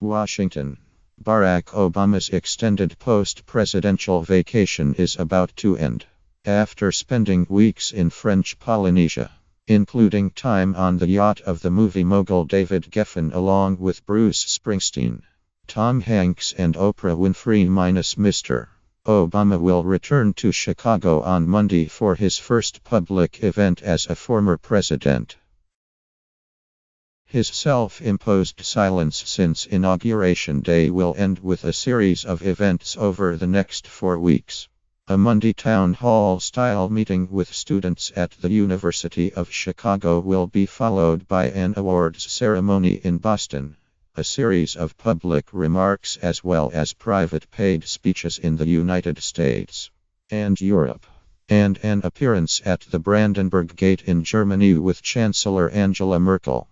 Washington. Barack Obama's extended post-presidential vacation is about to end. After spending weeks in French Polynesia, including time on the yacht of the movie mogul David Geffen along with Bruce Springsteen, Tom Hanks and Oprah Winfrey Mr. Obama will return to Chicago on Monday for his first public event as a former president. His self-imposed silence since Inauguration Day will end with a series of events over the next 4 weeks. A Monday town hall-style meeting with students at the University of Chicago will be followed by an awards ceremony in Boston, a series of public remarks as well as private paid speeches in the United States and Europe, and an appearance at the Brandenburg Gate in Germany with Chancellor Angela Merkel.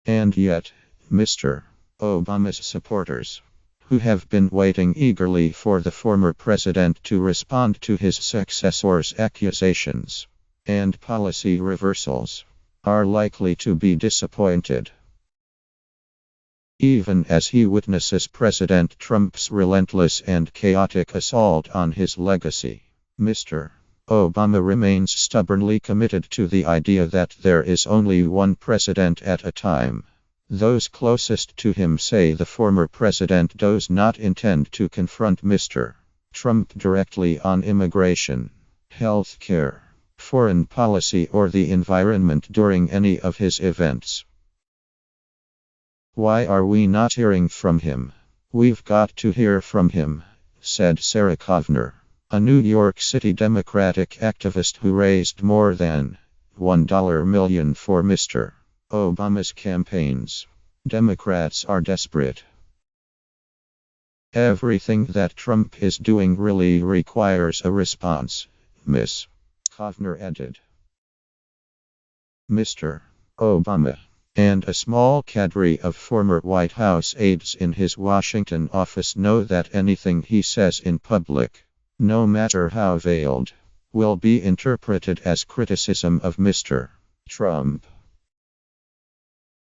And yet, Mr. Obama's supporters, who have been waiting eagerly for the former president to respond to his successor's accusations and policy reversals, are likely to be disappointed. Even as he witnesses President Trump's relentless and chaotic assault on his legacy, Mr. Obama remains stubbornly committed to the idea that there is only one president at a time. Those closest to him say the former president does not intend to confront Mr. Trump directly on immigration, health care, foreign policy, or the environment during any of his events. Why are we not hearing from him? We've got to hear from him, said Sarah Kovner, a New York City Democratic activist who raised more than $1 million for Mr. Obama's campaigns. Democrats are desperate. Everything that Trump is doing really requires a response, Ms. Kovner added. Mr. Obama and a small cadre of former White House aides in his Washington office know that anything he says in public, no matter how veiled, will be interpreted as criticism of Mr. Trump.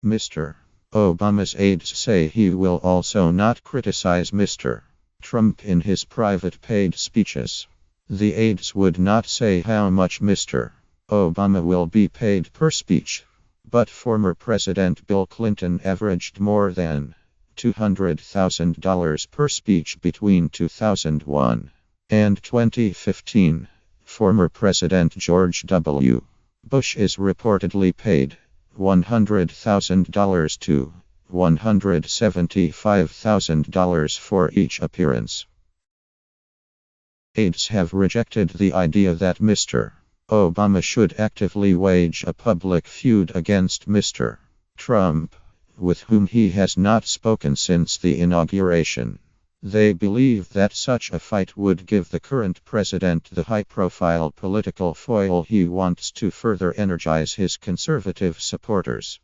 Mr. Obama's aides say he will also not criticize Mr. Trump in his private paid speeches. The aides would not say how much Mr. Obama will be paid per speech, but former President Bill Clinton averaged more than $200,000 per speech between 2001 and 2015. Former President George W. Bush is reportedly paid $100,000 to $175,000 for each appearance. Aides have rejected the idea that Mr. Obama should actively wage a public feud against Mr. Trump, with whom he has not spoken since the inauguration. They believe that such a fight would give the current president the high-profile political foil he wants to further energize his conservative supporters.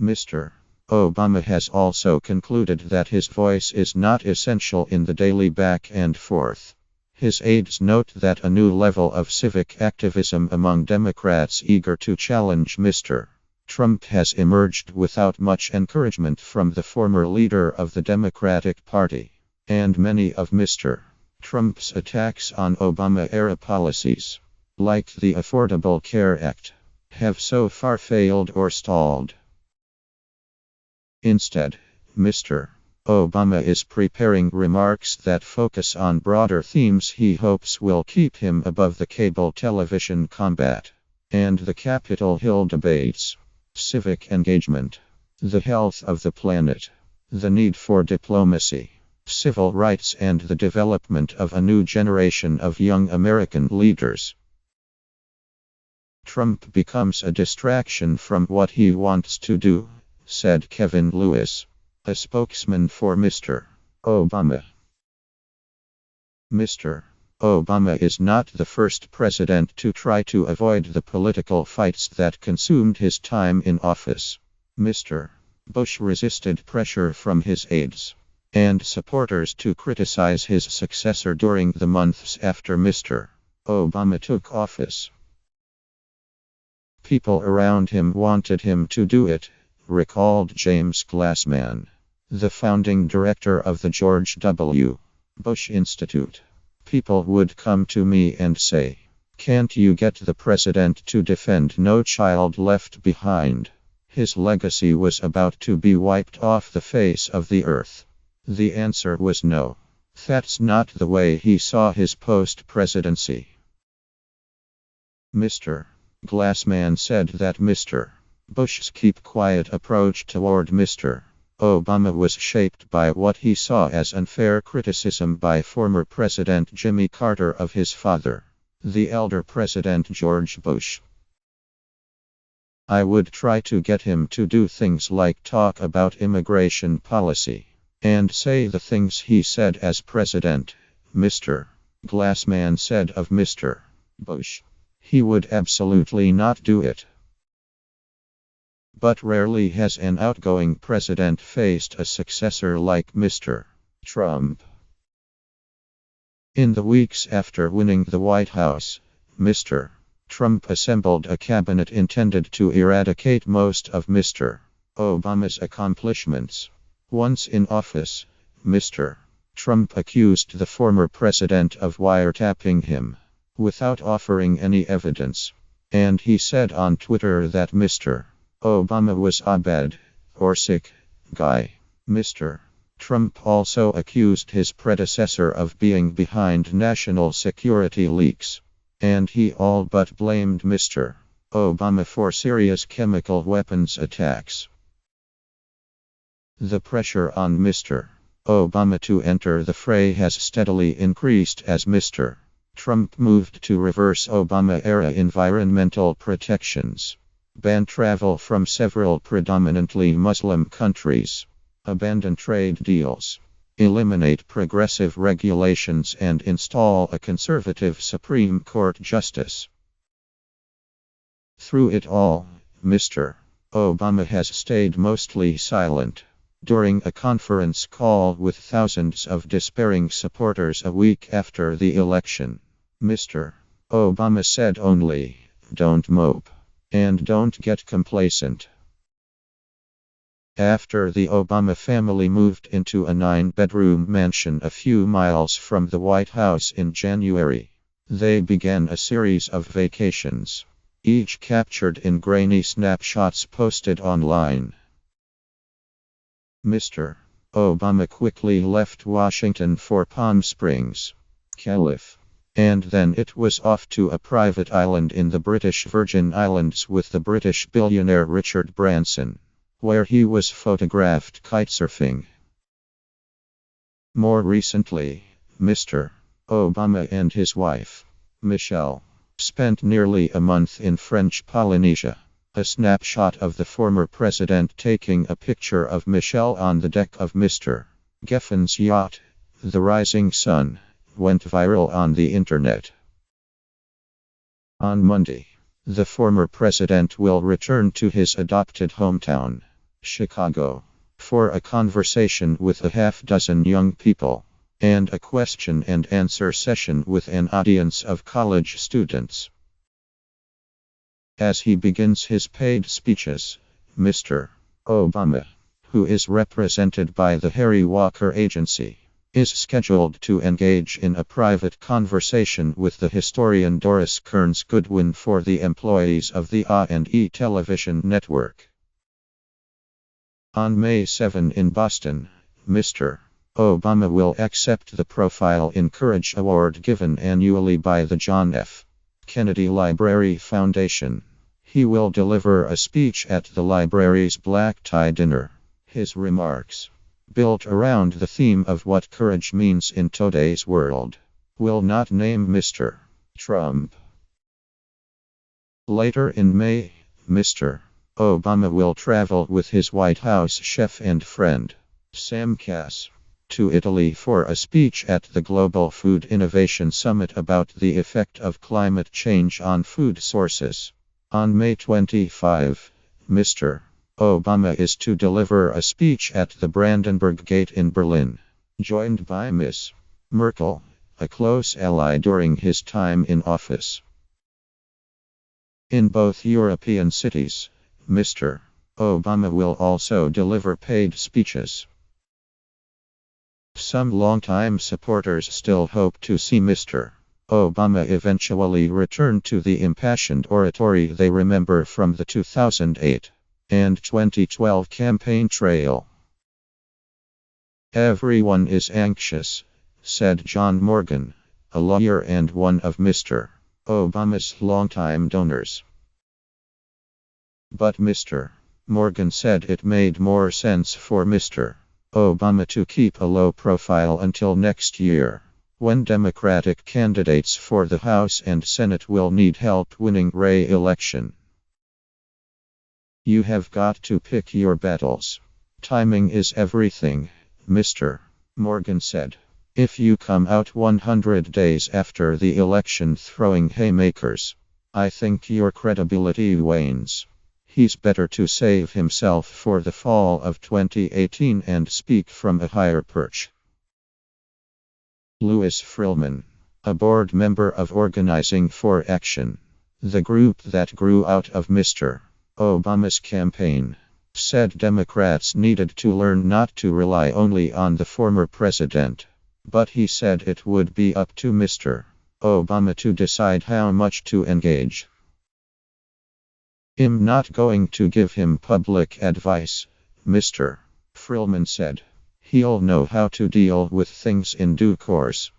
Mr. Obama has also concluded that his voice is not essential in the daily back and forth. His aides note that a new level of civic activism among Democrats eager to challenge Mr. Trump has emerged without much encouragement from the former leader of the Democratic Party, and many of Mr. Trump's attacks on Obama-era policies, like the Affordable Care Act, have so far failed or stalled. Instead, Mr. Obama is preparing remarks that focus on broader themes he hopes will keep him above the cable television combat and the Capitol Hill debates. Civic engagement, the health of the planet, the need for diplomacy, civil rights, and the development of a new generation of young American leaders. Trump becomes a distraction from what he wants to do, said Kevin Lewis, a spokesman for Mr. Obama. Mr. Obama is not the first president to try to avoid the political fights that consumed his time in office. Mr. Bush resisted pressure from his aides and supporters to criticize his successor during the months after Mr. Obama took office. People around him wanted him to do it, recalled James Glassman, the founding director of the George W. Bush Institute. People would come to me and say, "Can't you get the president to defend No Child Left Behind? His legacy was about to be wiped off the face of the earth." The answer was no. That's not the way he saw his post-presidency. Mr. Glassman said that Mr. Bush's keep quiet approach toward Mr. Obama was shaped by what he saw as unfair criticism by former President Jimmy Carter of his father, the elder President George Bush. "I would try to get him to do things like talk about immigration policy and say the things he said as president," Mr. Glassman said of Mr. Bush. He would absolutely not do it. But rarely has an outgoing president faced a successor like Mr. Trump. In the weeks after winning the White House, Mr. Trump assembled a cabinet intended to eradicate most of Mr. Obama's accomplishments. Once in office, Mr. Trump accused the former president of wiretapping him without offering any evidence, and he said on Twitter that Mr. Obama was a bad or sick guy. Mr. Trump also accused his predecessor of being behind national security leaks, and he all but blamed Mr. Obama for serious chemical weapons attacks. The pressure on Mr. Obama to enter the fray has steadily increased as Mr. Trump moved to reverse Obama-era environmental protections, ban travel from several predominantly Muslim countries, abandon trade deals, eliminate progressive regulations, and install a conservative Supreme Court justice. Through it all, Mr. Obama has stayed mostly silent. During a conference call with thousands of despairing supporters a week after the election, Mr. Obama said only, "Don't mope. And don't get complacent." After the Obama family moved into a 9-bedroom mansion a few miles from the White House in January, they began a series of vacations, each captured in grainy snapshots posted online. Mr. Obama quickly left Washington for Palm Springs, California. And then it was off to a private island in the British Virgin Islands with the British billionaire Richard Branson, where he was photographed kitesurfing. More recently, Mr. Obama and his wife, Michelle, spent nearly a month in French Polynesia. A snapshot of the former president taking a picture of Michelle on the deck of Mr. Geffen's yacht, the Rising Sun, went viral on the internet. On Monday, the former president will return to his adopted hometown, Chicago, for a conversation with a half-dozen young people, and a question-and-answer session with an audience of college students. As he begins his paid speeches, Mr. Obama, who is represented by the Harry Walker Agency, is scheduled to engage in a private conversation with the historian Doris Kearns Goodwin for the employees of the A&E television network. On May 7 in Boston, Mr. Obama will accept the Profile in Courage Award given annually by the John F. Kennedy Library Foundation. He will deliver a speech at the library's black tie dinner. His remarks, built around the theme of what courage means in today's world, will not name Mr. Trump. Later in May, Mr. Obama will travel with his White House chef and friend, Sam Kass, to Italy for a speech at the Global Food Innovation Summit about the effect of climate change on food sources. On May 25, Mr. Obama is to deliver a speech at the Brandenburg Gate in Berlin, joined by Ms. Merkel, a close ally during his time in office. In both European cities, Mr. Obama will also deliver paid speeches. Some longtime supporters still hope to see Mr. Obama eventually return to the impassioned oratory they remember from the 2008 and 2012 campaign trail. "Everyone is anxious," said John Morgan, a lawyer and one of Mr. Obama's longtime donors. But Mr. Morgan said it made more sense for Mr. Obama to keep a low profile until next year, when Democratic candidates for the House and Senate will need help winning re-election. "You have got to pick your battles. Timing is everything," Mr. Morgan said. "If you come out 100 days after the election throwing haymakers, I think your credibility wanes. He's better to save himself for the fall of 2018 and speak from a higher perch." Louis Frillman, a board member of Organizing for Action, the group that grew out of Mr. Obama's campaign, said Democrats needed to learn not to rely only on the former president, but he said it would be up to Mr. Obama to decide how much to engage. "I'm not going to give him public advice," Mr. Frillman said. "He'll know how to deal with things in due course."